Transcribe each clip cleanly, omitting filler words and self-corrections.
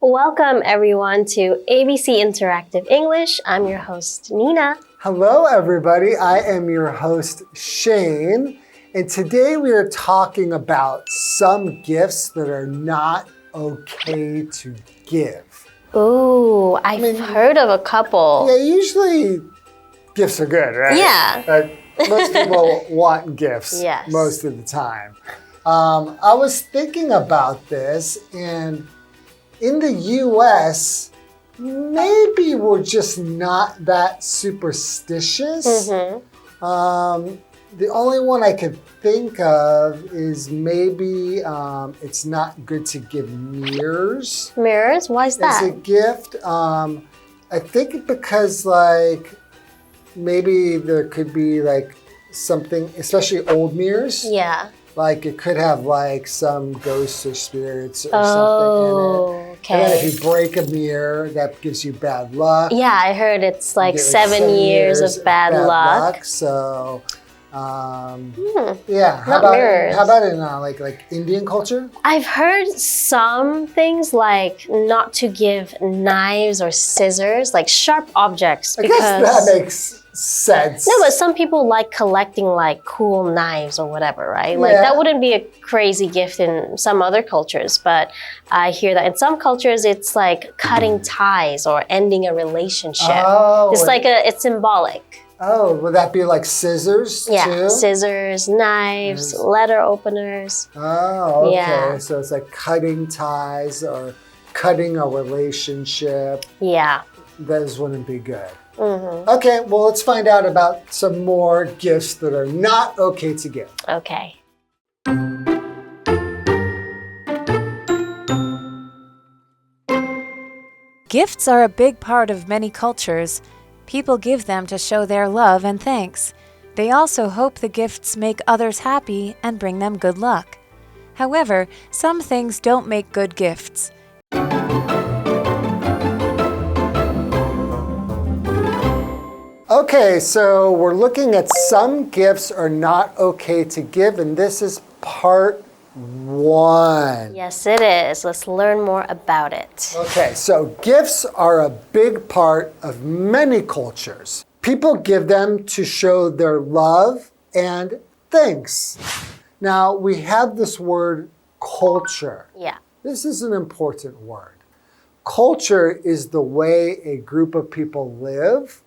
Welcome everyone to ABC Interactive English. I'm your host, Nina. Hello everybody, I am your host, Shane. And today we are talking about some gifts that are not okay to give. Ooh, I've heard of a couple. Yeah, usually gifts are good, right? Yeah. Most people want gifts Yes. most of the time. I was thinking about this, and in the US, maybe we're just not that superstitious. The only one I could think of is maybe it's not good to give mirrors. Mirrors? Why is that? As a gift. I think because maybe there could be something, especially old mirrors. Yeah. It could have some ghosts or spirits or something in it. Okay. And then if you break a mirror, that gives you bad luck. Yeah, I heard it's You get, 7 years of bad luck. So, Not How about mirrors. How about in Indian culture? I've heard some things like not to give knives or scissors, like sharp objects. I guess that makes sense. No, but some people like collecting cool knives or whatever, right? Yeah. That wouldn't be a crazy gift in some other cultures, but I hear that in some cultures it's like cutting ties or ending a relationship. Oh, It's symbolic. Oh, would that be like scissors too? Scissors, knives, letter openers. Oh, okay. Yeah. So it's like cutting ties or cutting a relationship. Yeah. Those wouldn't be good. Okay, well, let's find out about some more gifts that are not okay to give. Okay. Gifts are a big part of many cultures. People give them to show their love and thanks. They also hope the gifts make others happy and bring them good luck. However, some things don't make good gifts. Okay, so we're looking at some gifts are not okay to give, and this is part 1. Yes, it is. Let's learn more about it. Okay, so gifts are a big part of many cultures. People give them to show their love and thanks. Now, we have this word culture. Yeah. This is an important word. Culture is the way a group of people live,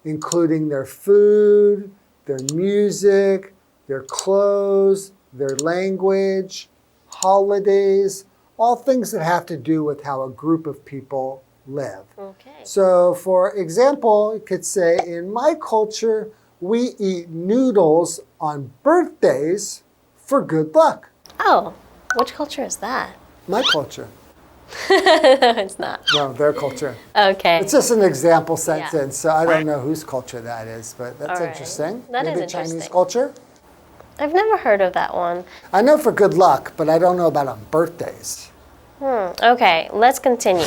including their food, their music, their clothes, their language, holidays, all things that have to do with how a group of people live. Okay. So, for example, you could say, in my culture, we eat noodles on birthdays for good luck. Oh, which culture is that? My culture. It's not. No, their culture. Okay. It's just an example sentence, so I don't know whose culture that is, but that's All right. interesting. That is Maybe Chinese interesting. culture? I've never heard of that one. I know for good luck, but I don't know about on birthdays. Okay, let's continue.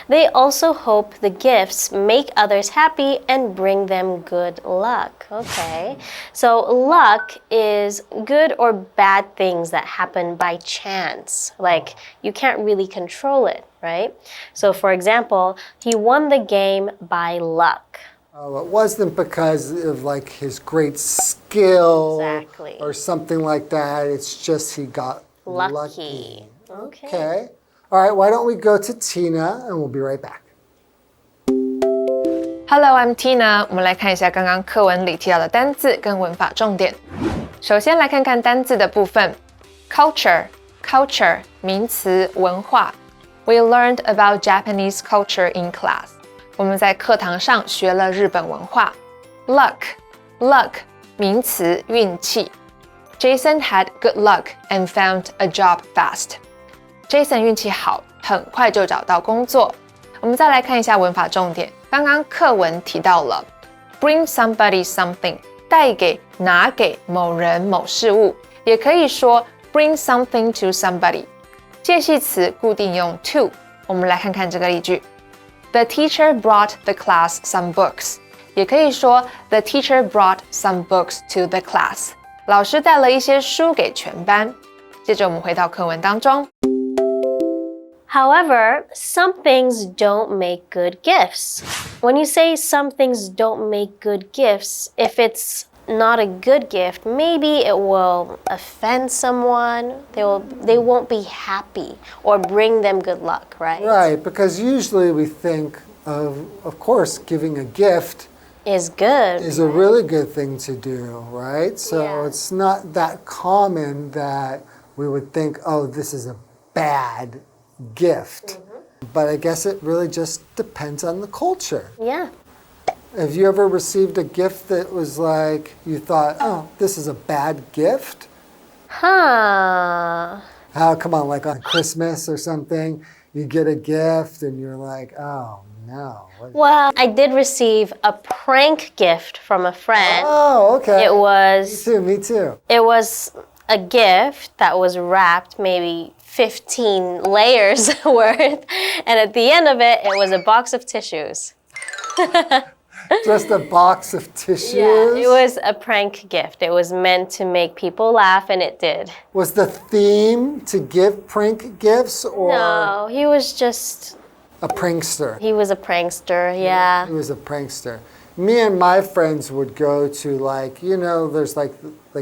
They also hope the gifts make others happy and bring them good luck. Okay, so luck is good or bad things that happen by chance. Like you can't really control it, right? So for example, he won the game by luck. Oh, it wasn't because of his great skill Exactly. or something like that. It's just he got Lucky. Okay. All right, why don't we go to Tina and we'll be right back. Hello, I'm Tina. 我们来看一下刚刚课文里提到的单字跟文法重点。首先来看看单字的部分。Culture 名词文化。We learned about Japanese culture in class. 我们在课堂上学了日本文化。Luck 名词运气。Jason had good luck and found a job fast. Jason 运气好，很快就找到工作。我们再来看一下文法重点。刚刚课文提到了 bring somebody something， 带给、拿给某人某事物，也可以说 bring something to somebody。介系词固定用 to。我们来看看这个例句 ：The teacher brought the class some books。也可以说 The teacher brought some books to the class。老师带了一些书给全班。接着我们回到课文当中。However, some things don't make good gifts. When you say some things don't make good gifts, if it's not a good gift, maybe it will offend someone. They won't be happy or bring them good luck, right? Right, because usually we think of course, giving a gift is good. Is a really good thing to do, right? So Yeah. it's not that common that we would think, oh, this is a bad gift. But I guess it really just depends on the culture. Yeah. Have you ever received a gift that was like, you thought, oh, this is a bad gift? Huh. Come on, like on Christmas or something, you get a gift and you're like, oh, no. Well, I did receive a prank gift from a friend. Oh, okay. It was... Me too. It was a gift that was wrapped maybe 15 layers worth. And at the end of it, it was a box of tissues. Just a box of tissues? Yeah, it was a prank gift. It was meant to make people laugh, and it did. Was the theme to give prank gifts or No, he was just... a prankster? He was a prankster, yeah. He was a prankster. Me and my friends would go to there's like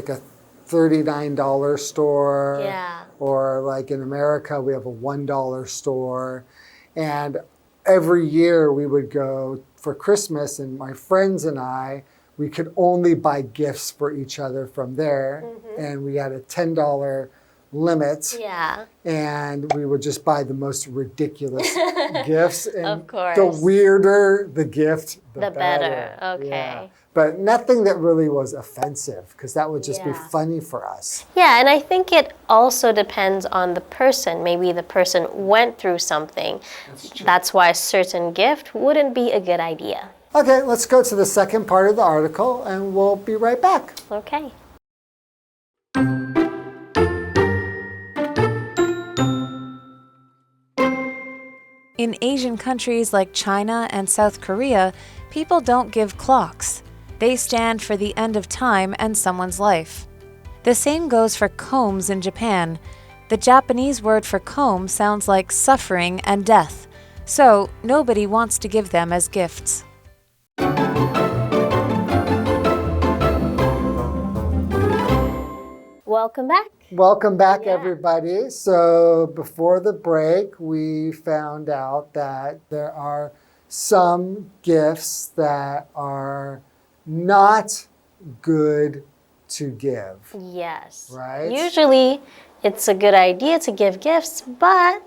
a $39 store. Yeah. Or like in America, we have a $1 store. And every year we would go for Christmas, and my friends and I, we could only buy gifts for each other from there. And we had a $10 limit. Yeah. And we would just buy the most ridiculous gifts. And Of course. the weirder the gift, the better. Okay. Yeah. But nothing that really was offensive, because that would just be Yeah. funny for us. Yeah, and I think it also depends on the person. Maybe the person went through something. That's why a certain gift wouldn't be a good idea. Okay, let's go to the second part of the article, and we'll be right back. Okay. In Asian countries like China and South Korea, people don't give clocks. They stand for the end of time and someone's life. The same goes for combs in Japan. The Japanese word for comb sounds like suffering and death, so nobody wants to give them as gifts. Welcome back. Welcome back, Yeah. everybody. So before the break, we found out that there are some gifts that are not good to give. Yes. Right? Usually, it's a good idea to give gifts, but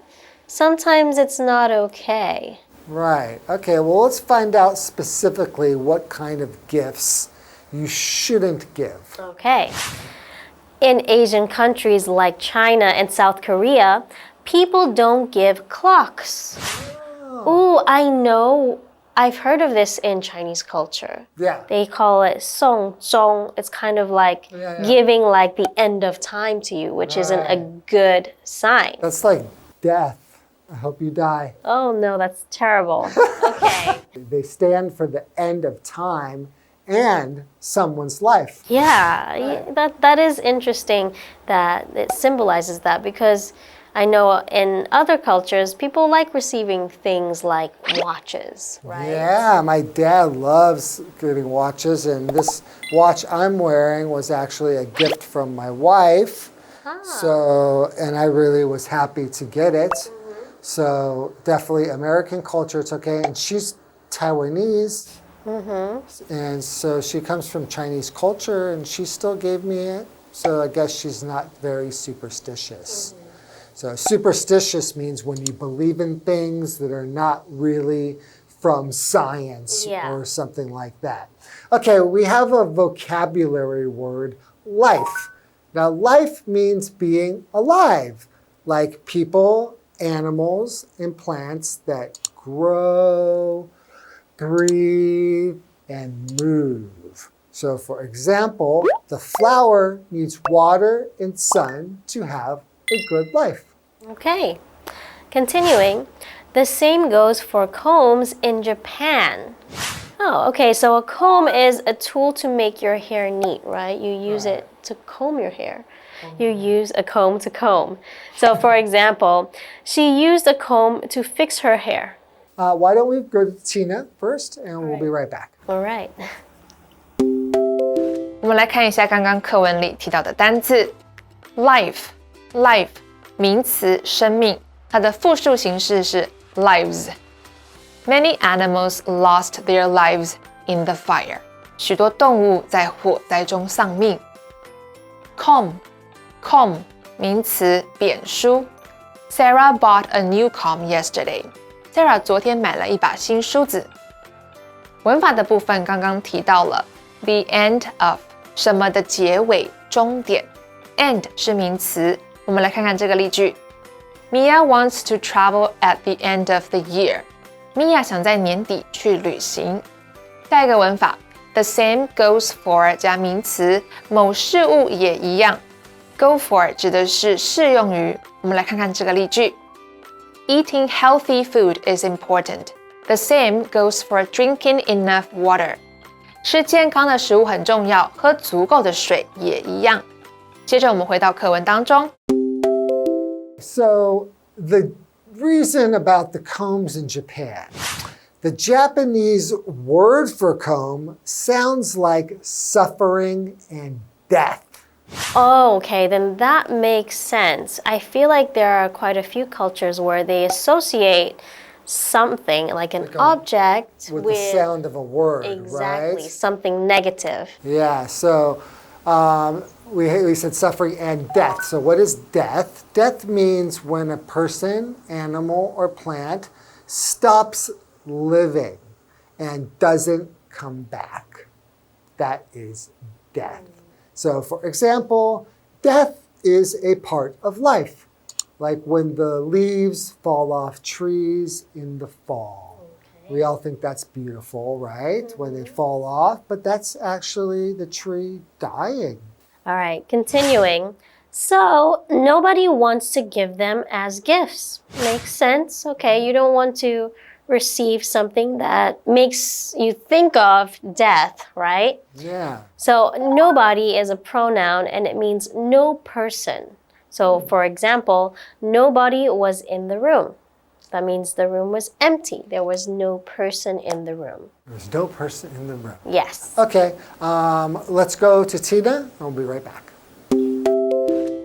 sometimes it's not okay. Right. Okay, well, let's find out specifically what kind of gifts you shouldn't give. Okay. In Asian countries like China and South Korea, people don't give clocks. Ooh, I know. I've heard of this in Chinese culture. Yeah. They call it song zhong. It's kind of like Yeah. giving like the end of time to you, which isn't a Right. good sign. That's like death. I hope you die. Oh no, that's terrible. Okay. They stand for the end of time and someone's life. Yeah, that is interesting that it symbolizes that, because I know in other cultures people like receiving things like watches, right? Yeah, my dad loves getting watches, and this watch I'm wearing was actually a gift from my wife. So, and I really was happy to get it. So definitely American culture, it's okay. And she's Taiwanese. And so she comes from Chinese culture, and she still gave me it. So I guess she's not very superstitious. So superstitious means when you believe in things that are not really from science Yeah. or something like that. Okay, we have a vocabulary word, life. Now, life means being alive, like people, animals, and plants that grow, breathe, and move. So, for example, the flower needs water and sun to have a good life. Okay. Continuing, the same goes for combs in Japan. Oh, okay, so a comb is a tool to make your hair neat, right? You use it to comb your hair. You use a comb to comb. So for example, she used a comb to fix her hair. Why don't we go to Tina first, and we'll be right back. All right. 我们来看一下刚刚课文里提到的单字 life 名词生命，它的复数形式是 lives. Many animals lost their lives in the fire. 许多动物在火灾中丧命。comb 名词扁梳。Sarah bought a new comb yesterday. Sarah 昨天买了一把新梳子。文法的部分刚刚提到了 the end of 什么的结尾终点 end 是名词。我们来看看这个例句 Mia wants to travel at the end of the year. Mia 想在年底去旅行。下一个文法 the same goes for 加名词，某事物也一样。Go for 指的是适用于。我们来看看这个例句 Eating healthy food is important. The same goes for drinking enough water. 吃健康的食物很重要，喝足够的水也一样。接着我们回到课文当中。So the reason about the combs in Japan, the Japanese word for comb sounds like suffering and death. Oh, okay, then that makes sense. I feel like there are quite a few cultures where they associate something like an object with the sound of a word, exactly, right? something negative. Yeah, so we said suffering and death. So what is death? Death means when a person, animal, or plant stops living and doesn't come back. That is death. So for example, death is a part of life. Like when the leaves fall off trees in the fall. Okay. We all think that's beautiful, right? When they fall off, but that's actually the tree dying. All right, continuing. So nobody wants to give them as gifts. Makes sense. Okay, you don't want to receive something that makes you think of death, right? Yeah. So nobody is a pronoun and it means no person. So for example, nobody was in the room. That means the room was empty. There was no person in the room. There's no person in the room. Yes. Okay, let's go to Tina. I'll be right back.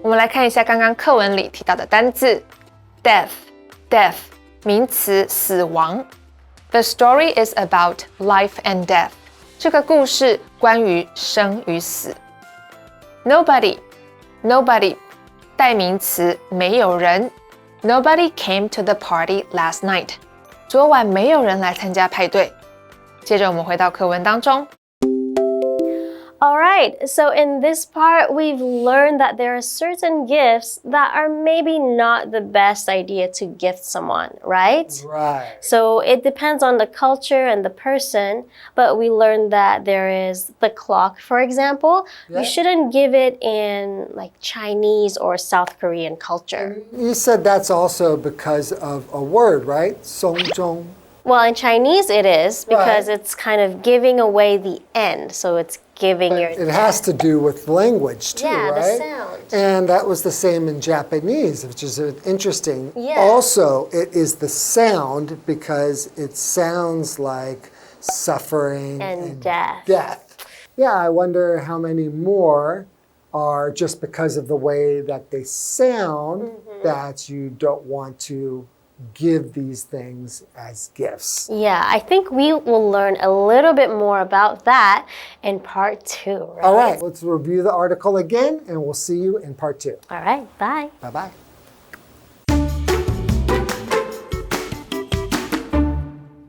我们来看一下刚刚课文里提到的单字 death 名词死亡。The story is about life and death. 这个故事关于生与死。Nobody 代名词没有人。Nobody came to the party last night. 昨晚没有人来参加派对。接着我们回到课文当中。All right, so in this part, we've learned that there are certain gifts that are maybe not the best idea to gift someone, right? Right. So it depends on the culture and the person, but we learned that there is the clock, for example. Yeah. You shouldn't give it in like Chinese or South Korean culture. You said that's also because of a word, right? Songjong. Well, in Chinese it is because Right. it's kind of giving away the end. So it's giving your It has to do with language too, Yeah, the right? sound. And that was the same in Japanese, which is interesting. Yeah. Also, it is the sound because it sounds like suffering and death. Yeah, I wonder how many more are just because of the way that they sound that you don't want to give these things as gifts. Yeah, I think we will learn a little bit more about that in part 2, right? All right, let's review the article again and we'll see you in part 2. All right, bye. Bye-bye.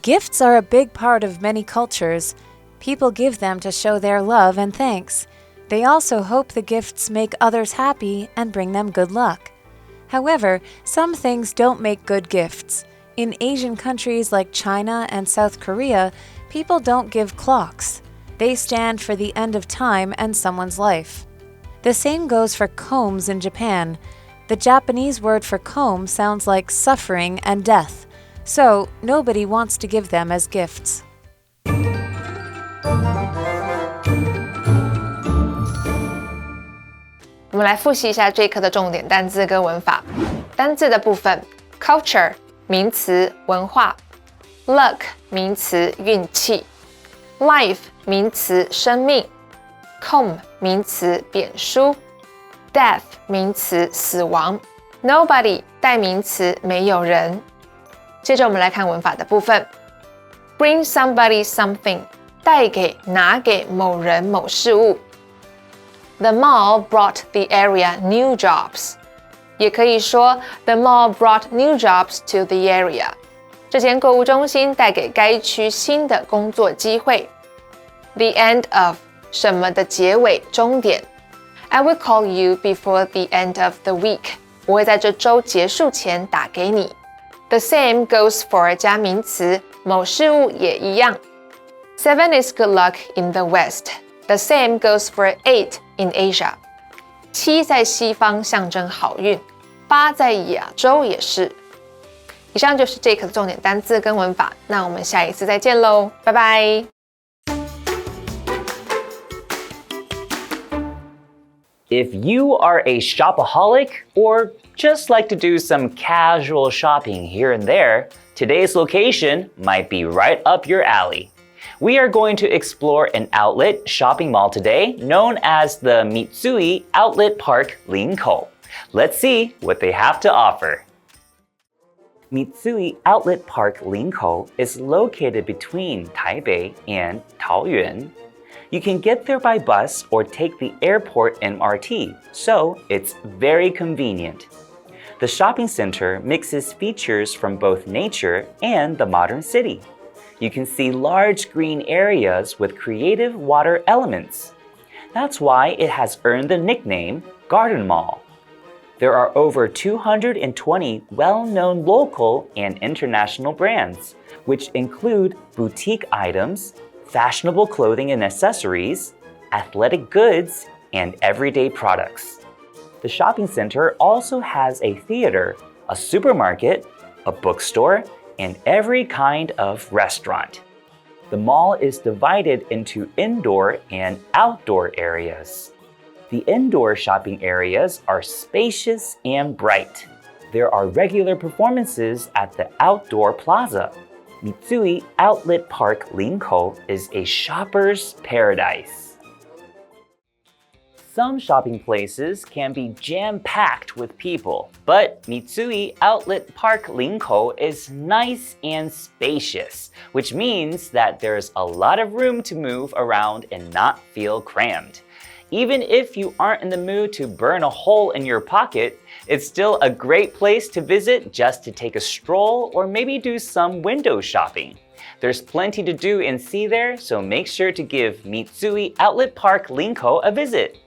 Gifts are a big part of many cultures. People give them to show their love and thanks. They also hope the gifts make others happy and bring them good luck. However, some things don't make good gifts. In Asian countries like China and South Korea, people don't give clocks. They stand for the end of time and someone's life. The same goes for combs in Japan. The Japanese word for comb sounds like suffering and death, so nobody wants to give them as gifts. 我们来复习一下这一课的重点单字跟文法。单字的部分 ，culture 名词文化 ，luck 名词运气 ，life 名词生命 ，comb 名词扁梳 ，death 名词死亡 ，nobody 代名词没有人。接着我们来看文法的部分 ，bring somebody something 带给拿给某人某事物。The mall brought the area new jobs. 也可以说 The mall brought new jobs to the area. 这间购物中心带给该区新的工作机会。The end of 什么的结尾终点。I will call you before the end of the week. 我会在这周结束前打给你。The same goes for 加名词，某事物也一样。7 is good luck in the West.The same goes for 8 in Asia. 7在西方象征好运，8在亚洲也是。以上就是这一课的重点单字跟文法，那我们下一次再见喽，拜拜。If you are a shopaholic or just like to do some casual shopping here and there, today's location might be right up your alley.We are going to explore an outlet shopping mall today known as the Mitsui Outlet Park Linkou. Let's see what they have to offer. Mitsui Outlet Park Linkou is located between Taipei and Taoyuan. You can get there by bus or take the airport MRT, so it's very convenient. The shopping center mixes features from both nature and the modern city.You can see large green areas with creative water elements. That's why it has earned the nickname Garden Mall. There are over 220 well-known local and international brands, which include boutique items, fashionable clothing and accessories, athletic goods, and everyday products. The shopping center also has a theater, a supermarket, a bookstore,and every kind of restaurant. The mall is divided into indoor and outdoor areas. The indoor shopping areas are spacious and bright. There are regular performances at the outdoor plaza. Mitsui Outlet Park Linkou is a shopper's paradise.Some shopping places can be jam-packed with people, but Mitsui Outlet Park Linkou is nice and spacious, which means that there's a lot of room to move around and not feel crammed. Even if you aren't in the mood to burn a hole in your pocket, it's still a great place to visit just to take a stroll or maybe do some window shopping.There's plenty to do and see there, so make sure to give Mitsui Outlet Park Linkou a visit.